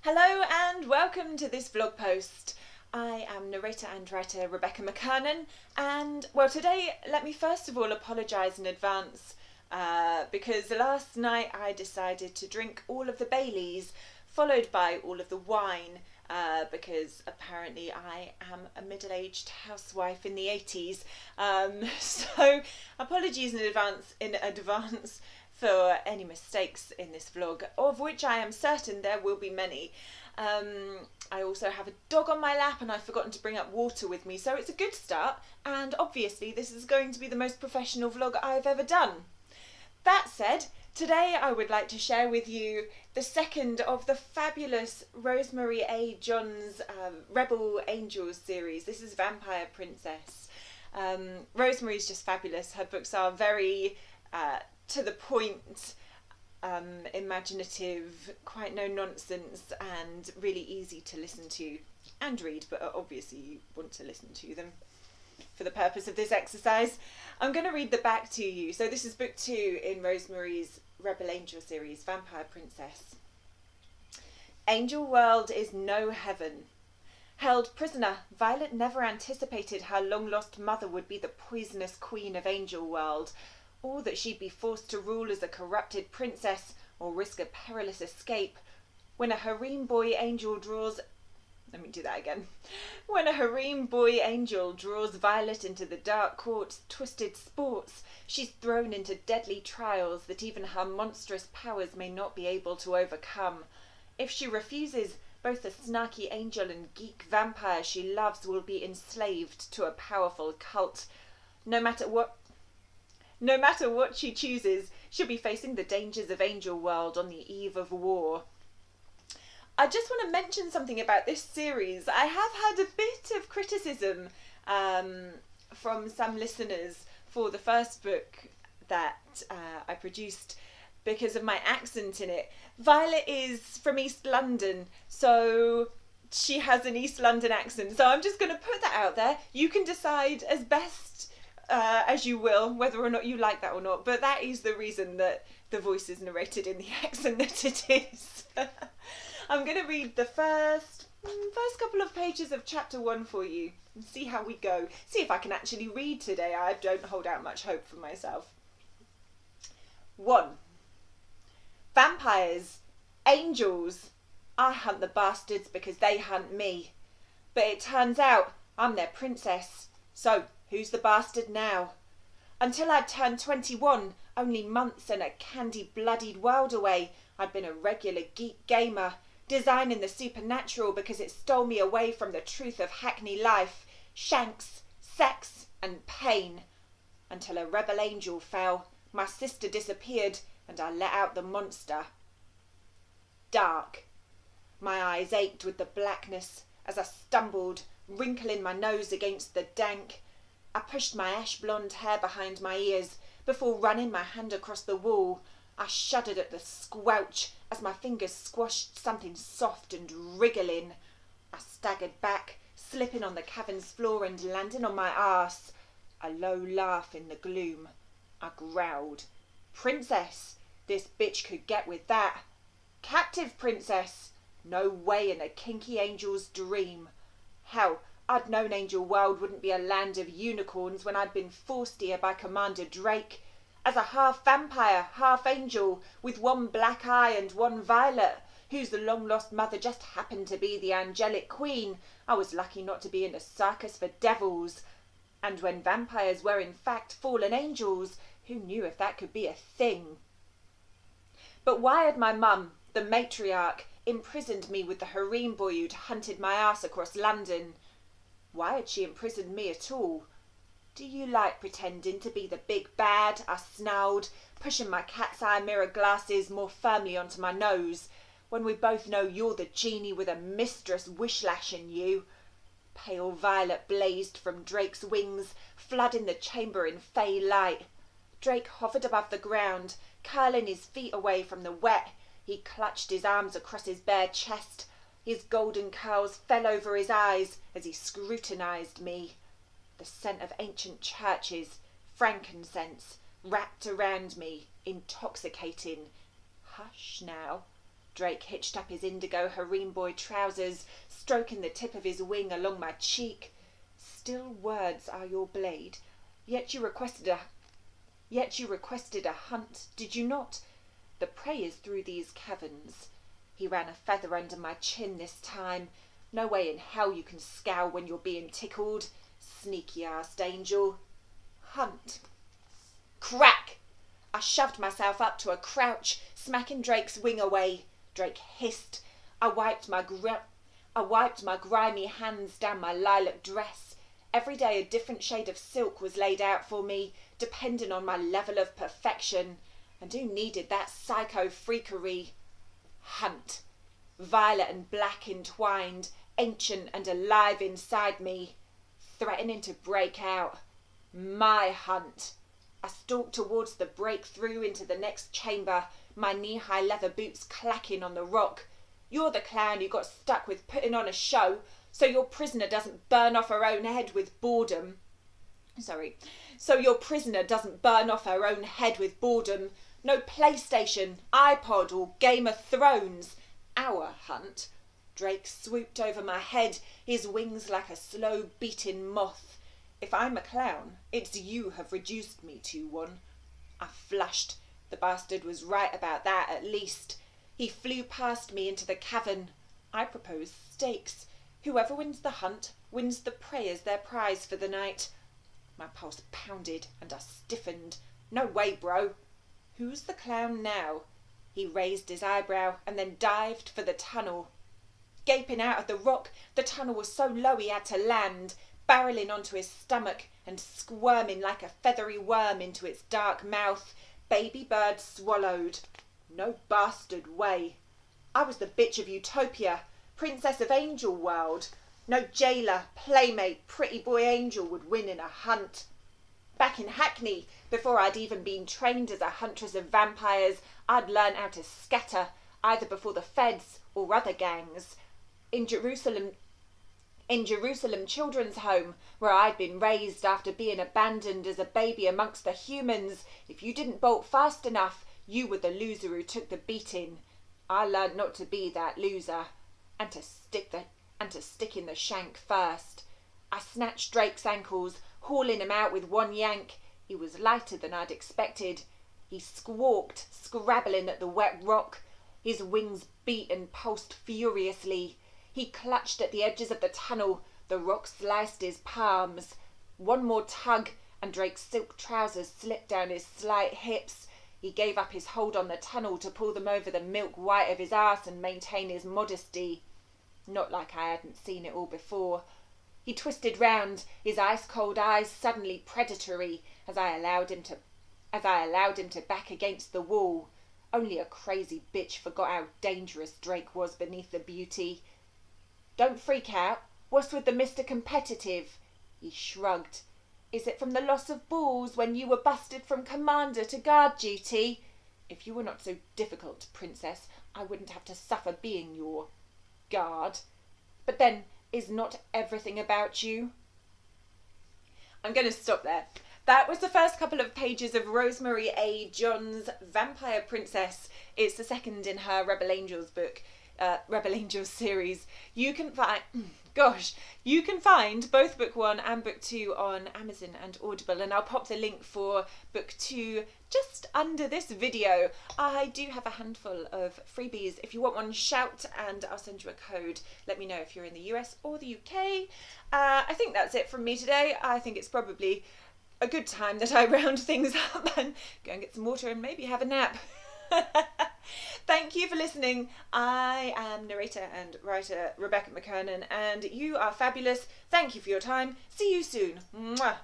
Hello and welcome to this vlog post. I am narrator and writer Rebecca McKernan, and well, today let me first of all apologise in advance because last night I decided to drink all of the Baileys followed by all of the wine because apparently I am a middle-aged housewife in the 80s. So apologies in advance for any mistakes in this vlog, of which I am certain there will be many. I also have a dog on my lap and I've forgotten to bring up water with me, so it's a good start, and obviously this is going to be the most professional vlog I've ever done. That said, today I would like to share with you the second of the fabulous Rosemary A. Johns Rebel Angels series. This is Vampire Princess. Rosemary's just fabulous. Her books are very to the point, imaginative, quite no nonsense, and really easy to listen to and read, but obviously you want to listen to them for the purpose of this exercise. I'm going to read the back to you. So this is book 2 in Rosemary's Rebel Angel series, Vampire Princess. Angel World is no heaven. Held prisoner, Violet never anticipated her long-lost mother would be the poisonous queen of Angel World, or that she'd be forced to rule as a corrupted princess or risk a perilous escape. When a harem boy angel draws Violet into the dark court's twisted sports, she's thrown into deadly trials that even her monstrous powers may not be able to overcome. If she refuses, both the snarky angel and geek vampire she loves will be enslaved to a powerful cult. No matter what she chooses, she'll be facing the dangers of Angel World on the eve of war. I just want to mention something about this series. I have had a bit of criticism from some listeners for the first book that I produced because of my accent in it. Violet is from East London, so she has an East London accent. So I'm just going to put that out there. You can decide as best as you will whether or not you like that or not, but that is the reason that the voice is narrated in the accent that it is. I'm going to read the first couple of pages of chapter 1 for you and see how we go. See if I can actually read today. I don't hold out much hope for myself. 1. Vampires. Angels. I hunt the bastards because they hunt me. But it turns out I'm their princess. So, who's the bastard now? Until I'd turned 21, only months and a candy-bloodied world away, I'd been a regular geek gamer, designing the supernatural because it stole me away from the truth of Hackney life, shanks, sex and pain. Until a rebel angel fell, my sister disappeared and I let out the monster. Dark. My eyes ached with the blackness as I stumbled, wrinkling my nose against the dank. I pushed my ash-blonde hair behind my ears before running my hand across the wall. I shuddered at the squelch as my fingers squashed something soft and wriggling. I staggered back, slipping on the cavern's floor and landing on my arse. A low laugh in the gloom. I growled. Princess! This bitch could get with that. Captive princess! No way in a kinky angel's dream. Hell, I'd known Angel World wouldn't be a land of unicorns when I'd been forced here by Commander Drake. As a half-vampire, half-angel, with one black eye and one violet, whose long-lost mother just happened to be the angelic queen, I was lucky not to be in a circus for devils. And when vampires were in fact fallen angels, who knew if that could be a thing? But why had my mum, the matriarch, imprisoned me with the harem boy who'd hunted my ass across London? Why had she imprisoned me at all? Do you like pretending to be the big bad? I snarled, pushing my cat's eye mirror glasses more firmly onto my nose, when we both know you're the genie with a mistress wish-lashing you. Pale violet blazed from Drake's wings, flooding the chamber in fey light. Drake hovered above the ground, curling his feet away from the wet. He clutched his arms across his bare chest. His golden curls fell over his eyes as he scrutinised me. The scent of ancient churches, frankincense, wrapped around me, intoxicating. Hush now. Drake hitched up his indigo harem boy trousers, stroking the tip of his wing along my cheek. Still words are your blade, yet you requested a hunt, did you not? The prey is through these caverns. He ran a feather under my chin this time. No way in hell you can scowl when you're being tickled. Sneaky-assed angel. Hunt. Crack! I shoved myself up to a crouch, smacking Drake's wing away. Drake hissed. I wiped my grimy hands down my lilac dress. Every day a different shade of silk was laid out for me, depending on my level of perfection. And who needed that psycho freakery? Hunt. Violet and black entwined, ancient and alive inside me, threatening to break out. My hunt. I stalked towards the breakthrough into the next chamber, my knee-high leather boots clacking on the rock. You're the clown who got stuck with putting on a show, so your prisoner doesn't burn off her own head with boredom. So your prisoner doesn't burn off her own head with boredom. No PlayStation, iPod, or Game of Thrones. Our hunt. Drake swooped over my head, his wings like a slow-beating moth. If I'm a clown, it's you have reduced me to one. I flushed. The bastard was right about that, at least. He flew past me into the cavern. I proposed stakes. Whoever wins the hunt wins the prey as their prize for the night. My pulse pounded and I stiffened. No way, bro. Who's the clown now? He raised his eyebrow and then dived for the tunnel. Gaping out of the rock, the tunnel was so low he had to land, barreling onto his stomach and squirming like a feathery worm into its dark mouth. Baby bird swallowed. No bastard way. I was the bitch of Utopia, princess of Angel World. No jailer, playmate, pretty boy angel would win in a hunt. Back in Hackney, before I'd even been trained as a huntress of vampires, I'd learned how to scatter, either before the feds or other gangs. In Jerusalem Children's Home, where I'd been raised after being abandoned as a baby amongst the humans, if you didn't bolt fast enough, you were the loser who took the beating. I learned not to be that loser, and to stick in the shank first. I snatched Drake's ankles, hauling him out with one yank. He was lighter than I'd expected. He squawked, scrabbling at the wet rock. His wings beat and pulsed furiously. He clutched at the edges of the tunnel. The rock sliced his palms. One more tug, and Drake's silk trousers slipped down his slight hips. He gave up his hold on the tunnel to pull them over the milk white of his arse and maintain his modesty. Not like I hadn't seen it all before. He twisted round, his ice-cold eyes suddenly predatory, as I allowed him to back against the wall. Only a crazy bitch forgot how dangerous Drake was beneath the beauty. Don't freak out. What's with the Mr. Competitive? He shrugged. Is it from the loss of balls when you were busted from commander to guard duty? If you were not so difficult, princess, I wouldn't have to suffer being your guard. But then, is not everything about you? I'm going to stop there. That was the first couple of pages of Rosemary A. John's Vampire Princess. It's the second in her Rebel Angels book, Rebel Angels series. You can find both book 1 and book 2 on Amazon and Audible, and I'll pop the link for book 2 just under this video. I do have a handful of freebies. If you want one, shout and I'll send you a code. Let me know if you're in the US or the UK. I think that's it from me today. I think it's probably a good time that I round things up and go and get some water and maybe have a nap. Thank you for listening. I am narrator and writer Rebecca McKernan, and you are fabulous. Thank you for your time. See you soon. Mwah.